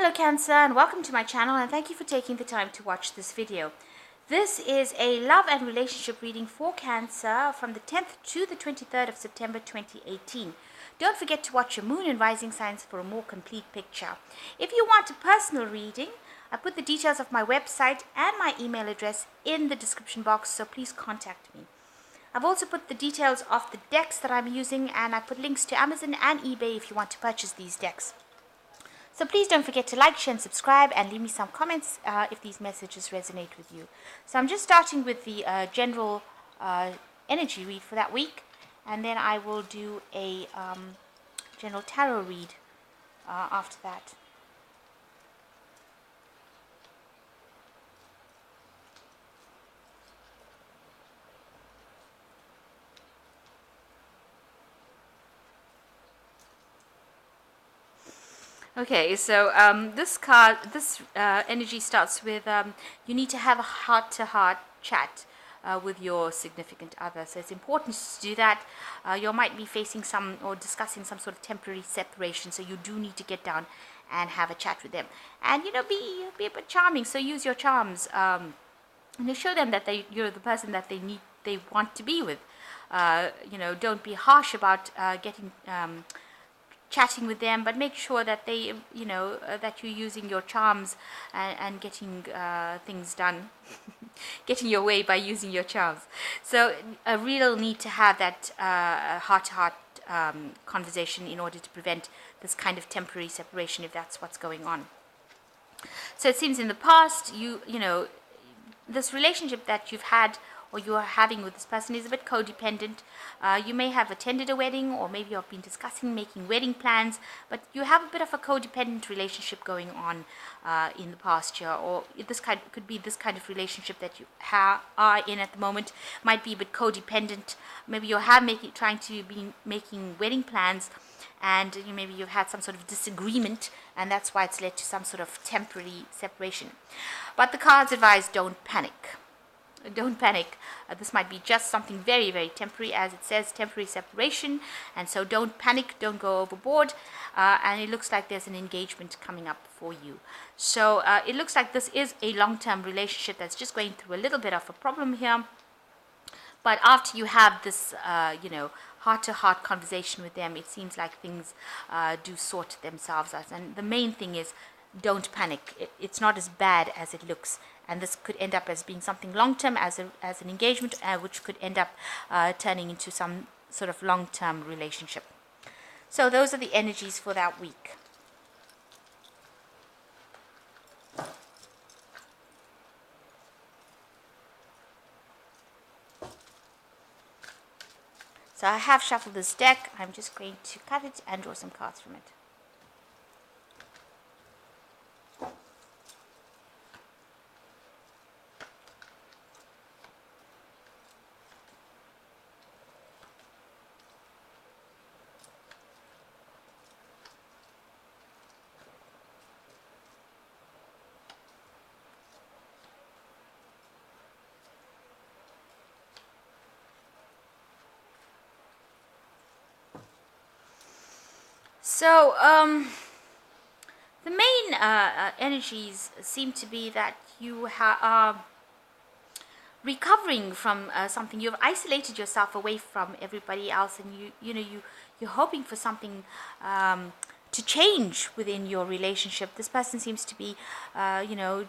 Hello Cancer, and welcome to my channel, and thank you for taking the time to watch this video. This is a love and relationship reading for Cancer from the 10th to the 23rd of September 2018. Don't forget to watch your moon and rising signs for a more complete picture. If you want a personal reading, I put the details of my website and my email address in the description box, so please contact me. I've also put the details of the decks that I'm using, and I put links to Amazon and eBay if you want to purchase these decks. So please don't forget to like, share, and subscribe, and leave me some comments if these messages resonate with you. So I'm just starting with the general energy read for that week, and then I will do a general tarot read after that. Okay, so this energy starts with you need to have a heart-to-heart chat with your significant other. So it's important to do that. You might be facing some or discussing some sort of temporary separation, so you do need to get down and have a chat with them. And be a bit charming. So use your charms. Show them that you're the person that they want to be with. Don't be harsh about chatting with them, but make sure that they, that you're using your charms and getting things done, getting your way by using your charms. So a real need to have that heart-to-heart conversation in order to prevent this kind of temporary separation, if that's what's going on. So it seems in the past, this relationship that you've had or you are having with this person is a bit codependent. You may have attended a wedding, or maybe you've been discussing making wedding plans, but you have a bit of a codependent relationship going on in the past year, or could be this kind of relationship that you are in at the moment might be a bit codependent. Maybe you're trying to be making wedding plans, and maybe you've had some sort of disagreement, and that's why it's led to some sort of temporary separation. But the cards advise don't panic. Don't panic. This might be just something very, very temporary, as it says, temporary separation. And so don't panic, don't go overboard. And it looks like there's an engagement coming up for you. So it looks like this is a long-term relationship that's just going through a little bit of a problem here. But after you have this, heart-to-heart conversation with them, it seems like things do sort themselves out. And the main thing is, don't panic. It's not as bad as it looks. And this could end up as being something long-term, as an engagement, which could end up turning into some sort of long-term relationship. So those are the energies for that week. So I have shuffled this deck. I'm just going to cut it and draw some cards from it. So the main energies seem to be that you are recovering from something. You've isolated yourself away from everybody else, and you're hoping for something to change within your relationship. This person seems to be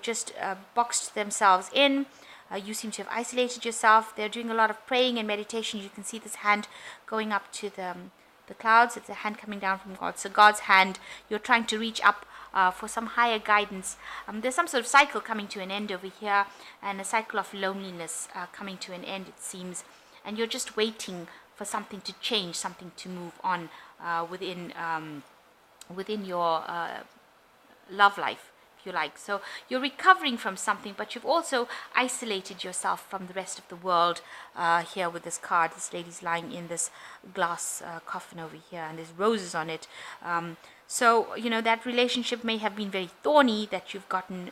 just boxed themselves in. You seem to have isolated yourself. They're doing a lot of praying and meditation. You can see this hand going up to the clouds. It's a hand coming down from God. So God's hand, you're trying to reach up for some higher guidance. There's some sort of cycle coming to an end over here, and a cycle of loneliness coming to an end, it seems. And you're just waiting for something to change, something to move on within your love life, if you like. So you're recovering from something, but you've also isolated yourself from the rest of the world here with this card. This lady's lying in this glass coffin over here, and there's roses on it. So that relationship may have been very thorny, that you've gotten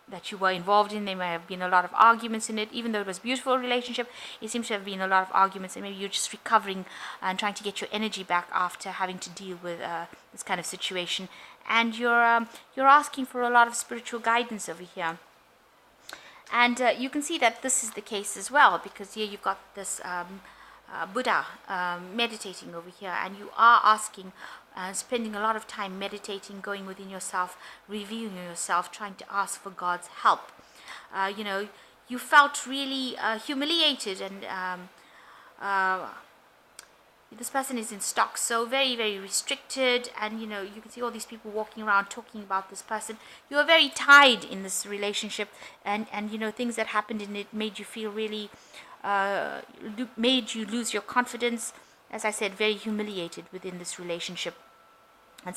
that you were involved in. There may have been a lot of arguments in it. Even though it was a beautiful relationship, it seems to have been a lot of arguments, and maybe you're just recovering and trying to get your energy back after having to deal with this kind of situation. And you're asking for a lot of spiritual guidance over here. And you can see that this is the case as well, because here you've got this Buddha meditating over here, and you are asking, spending a lot of time meditating, going within yourself, reviewing yourself, trying to ask for God's help. You felt really humiliated, and this person is in stocks, so very, very restricted, and you can see all these people walking around talking about this person. You are very tied in this relationship, and things that happened in it made you feel really made you lose your confidence. As I said, very humiliated within this relationship, and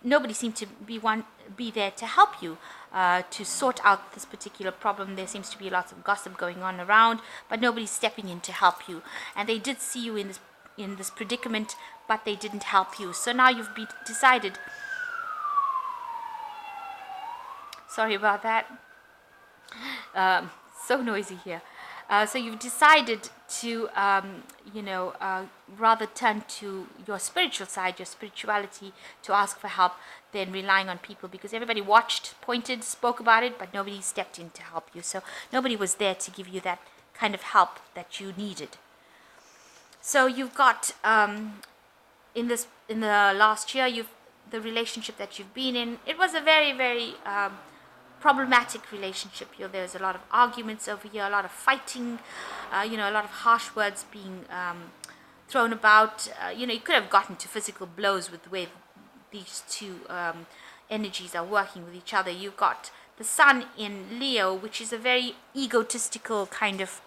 nobody seemed to be there to help you to sort out this particular problem. There seems to be lots of gossip going on around, but nobody's stepping in to help you. And they did see you in this predicament, but they didn't help you. So now you've decided. Sorry about that. So noisy here. So you've decided to, rather turn to your spiritual side, your spirituality, to ask for help than relying on people, because everybody watched, pointed, spoke about it, but nobody stepped in to help you. So nobody was there to give you that kind of help that you needed. So you've got, in the last year, the relationship that you've been in, it was a very, very problematic relationship. There's a lot of arguments over here, a lot of fighting, a lot of harsh words being thrown about. You could have gotten to physical blows with the way these two energies are working with each other. You've got the sun in Leo, which is a very egotistical kind of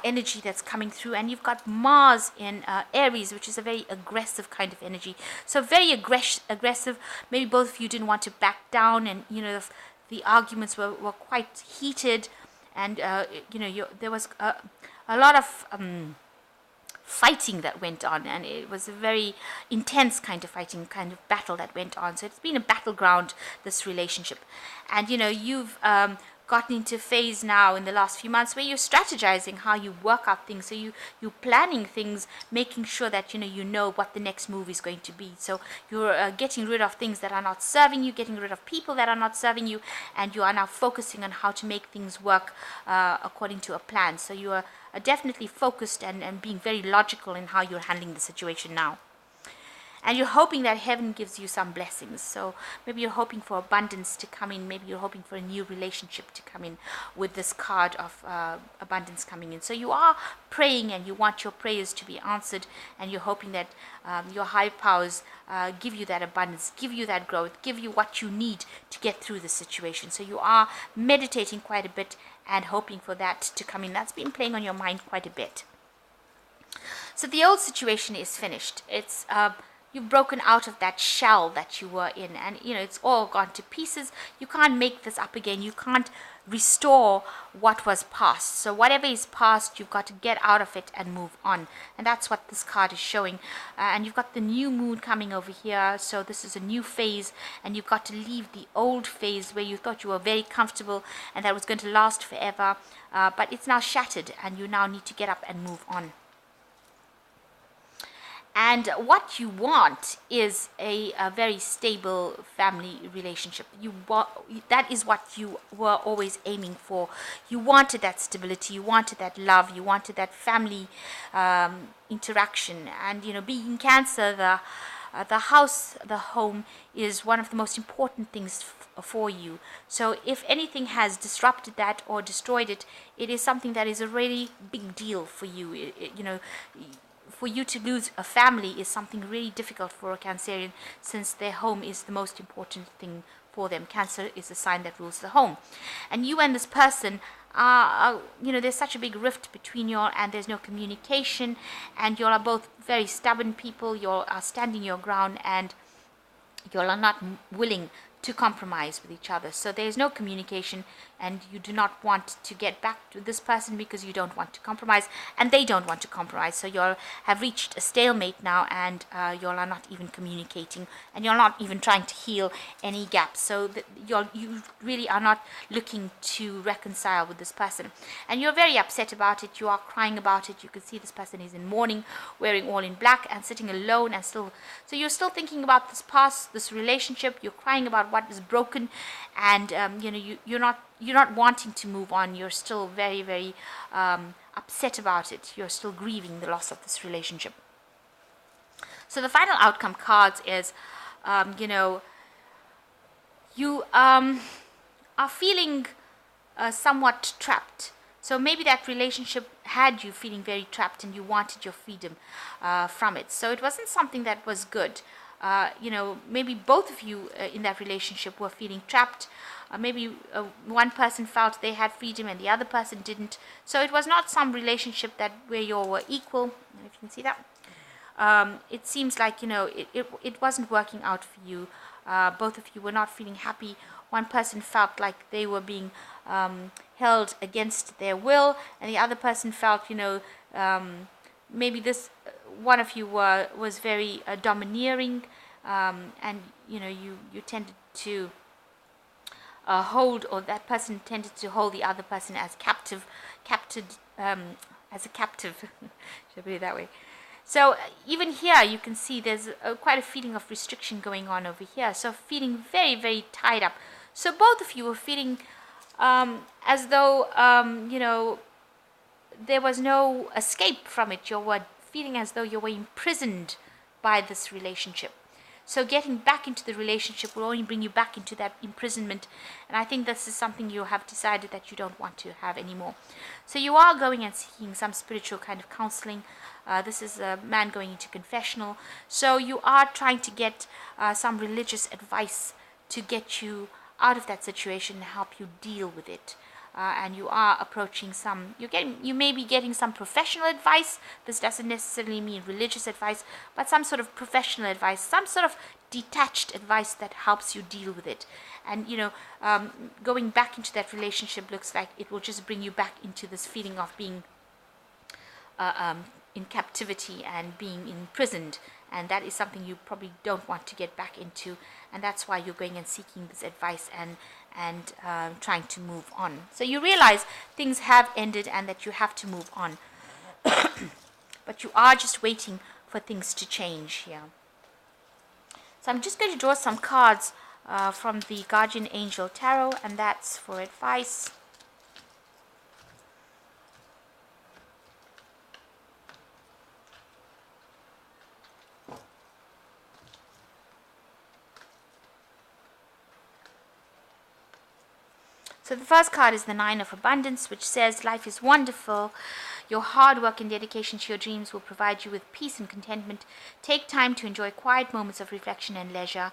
energy that's coming through, and you've got Mars in Aries, which is a very aggressive kind of energy. So very aggressive. Maybe both of you didn't want to back down, and the arguments were quite heated, and there was a lot of fighting that went on, and it was a very intense kind of fighting, kind of battle that went on. So it's been a battleground, this relationship, and you've gotten into a phase now in the last few months where you're strategizing how you work out things. So you're planning things, making sure that you know what the next move is going to be. So you're getting rid of things that are not serving you, getting rid of people that are not serving you, and you are now focusing on how to make things work according to a plan. So you are definitely focused and being very logical in how you're handling the situation now. And you're hoping that heaven gives you some blessings. So maybe you're hoping for abundance to come in. Maybe you're hoping for a new relationship to come in with this card of abundance coming in. So you are praying, and you want your prayers to be answered. And you're hoping that your high powers give you that abundance, give you that growth, give you what you need to get through the situation. So you are meditating quite a bit and hoping for that to come in. That's been playing on your mind quite a bit. So the old situation is finished. It's you've broken out of that shell that you were in, and it's all gone to pieces. You can't make this up again. You can't restore what was past. So whatever is past, you've got to get out of it and move on, and that's what this card is showing. And you've got the new moon coming over here, so this is a new phase, and you've got to leave the old phase where you thought you were very comfortable and that was going to last forever, but it's now shattered, and you now need to get up and move on. And what you want is a very stable family relationship. That is what you were always aiming for. You wanted that stability, you wanted that love, you wanted that family interaction. And being Cancer, the house, the home is one of the most important things for you. So if anything has disrupted that or destroyed it, it is something that is a really big deal for you. For you to lose a family is something really difficult for a Cancerian, since their home is the most important thing for them. Cancer is the sign that rules the home. And you and this person there's such a big rift between you all, and there's no communication, and you all are both very stubborn people. You all are standing your ground, and you all are not willing to compromise with each other. So there is no communication, and you do not want to get back to this person because you don't want to compromise, and they don't want to compromise. So you all have reached a stalemate now, and you all are not even communicating, and you're not even trying to heal any gaps. So you really are not looking to reconcile with this person, and you're very upset about it. You are crying about it. You can see this person is in mourning, wearing all in black, and sitting alone, and still. So you're still thinking about this past, this relationship. You're crying about what is broken, and you're not wanting to move on. You're still very, very upset about it. You're still grieving the loss of this relationship. So the final outcome cards is, you are feeling somewhat trapped. So maybe that relationship had you feeling very trapped, and you wanted your freedom from it. So it wasn't something that was good. Maybe both of you in that relationship were feeling trapped. Maybe one person felt they had freedom and the other person didn't. So it was not some relationship where you all were equal. I don't know if you can see that. It seems like, it wasn't working out for you. Both of you were not feeling happy. One person felt like they were being held against their will, and the other person felt, maybe this one of you was very domineering, and you tended to hold, or that person tended to hold the other person as as a captive. Should I put it that way? So even here you can see there's quite a feeling of restriction going on over here. So feeling very, very tied up. So both of you were feeling as though there was no escape from it. You were feeling as though you were imprisoned by this relationship. So getting back into the relationship will only bring you back into that imprisonment. And I think this is something you have decided that you don't want to have anymore. So you are going and seeking some spiritual kind of counseling. This is a man going into confessional. So you are trying to get some religious advice to get you out of that situation and help you deal with it. And you are approaching you may be getting some professional advice. This doesn't necessarily mean religious advice, but some sort of professional advice, some sort of detached advice that helps you deal with it. And going back into that relationship looks like it will just bring you back into this feeling of being in captivity and being imprisoned, and that is something you probably don't want to get back into, and that's why you're going and seeking this advice and trying to move on. So you realize things have ended and that you have to move on, but you are just waiting for things to change here. So I'm just going to draw some cards from the Guardian Angel Tarot, and that's for advice. So the first card is the Nine of Abundance, which says life is wonderful. Your hard work and dedication to your dreams will provide you with peace and contentment. Take time to enjoy quiet moments of reflection and leisure.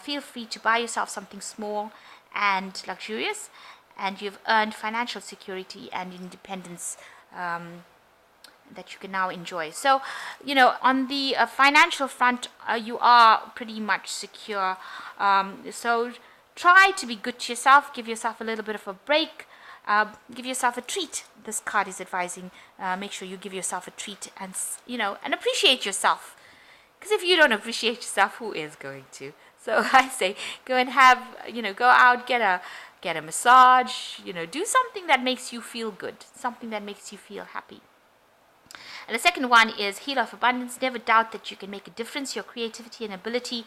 Feel free to buy yourself something small and luxurious, and you've earned financial security and independence that you can now enjoy. So, on the financial front, you are pretty much secure. So try to be good to yourself. Give yourself a little bit of a break. Give yourself a treat. This card is advising. Make sure you give yourself a treat and appreciate yourself. Because if you don't appreciate yourself, who is going to? So I say, go and go out, get a massage. Do something that makes you feel good. Something that makes you feel happy. And the second one is Healer of Abundance. Never doubt that you can make a difference. Your creativity and ability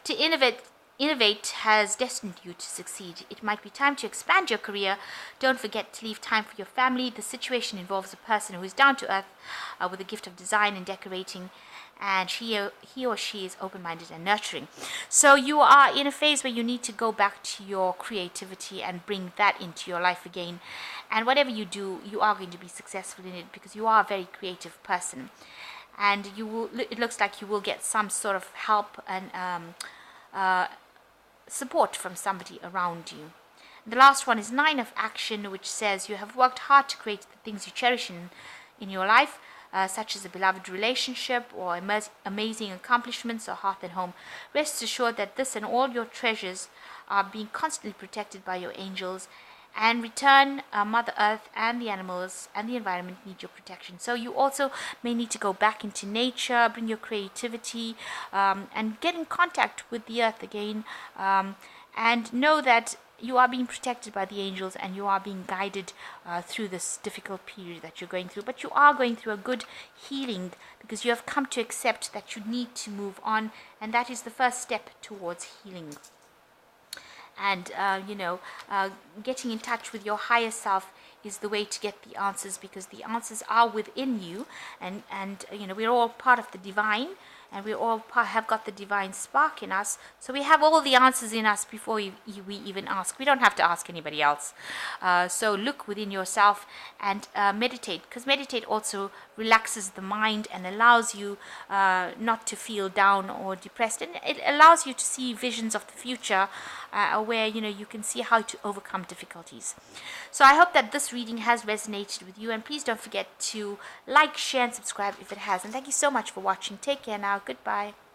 to innovate has destined you to succeed. It might be time to expand your career. Don't forget to leave time for your family. The situation involves a person who is down to earth with a gift of design and decorating, and he or she is open-minded and nurturing. So you are in a phase where you need to go back to your creativity and bring that into your life again. And whatever you do, you are going to be successful in it because you are a very creative person. And it looks like you will get some sort of help and support from somebody around you. The last one is Nine of Action, which says you have worked hard to create the things you cherish in your life, such as a beloved relationship or amazing accomplishments or hearth and home. Rest assured that this and all your treasures are being constantly protected by your angels. And return, Mother Earth and the animals and the environment need your protection. So you also may need to go back into nature, bring your creativity, and get in contact with the earth again, and know that you are being protected by the angels and you are being guided through this difficult period that you're going through. But you are going through a good healing, because you have come to accept that you need to move on, and that is the first step towards healing. And getting in touch with your higher self is the way to get the answers, because the answers are within you. And we're all part of the divine, and we all have got the divine spark in us, so we have all the answers in us before we even ask. We don't have to ask anybody else. So look within yourself and meditate, because meditate also relaxes the mind and allows you not to feel down or depressed, and it allows you to see visions of the future, where you can see how to overcome difficulties. So I hope that this reading has resonated with you, and please don't forget to like, share and subscribe if it has. And thank you so much for watching. Take care now. Goodbye.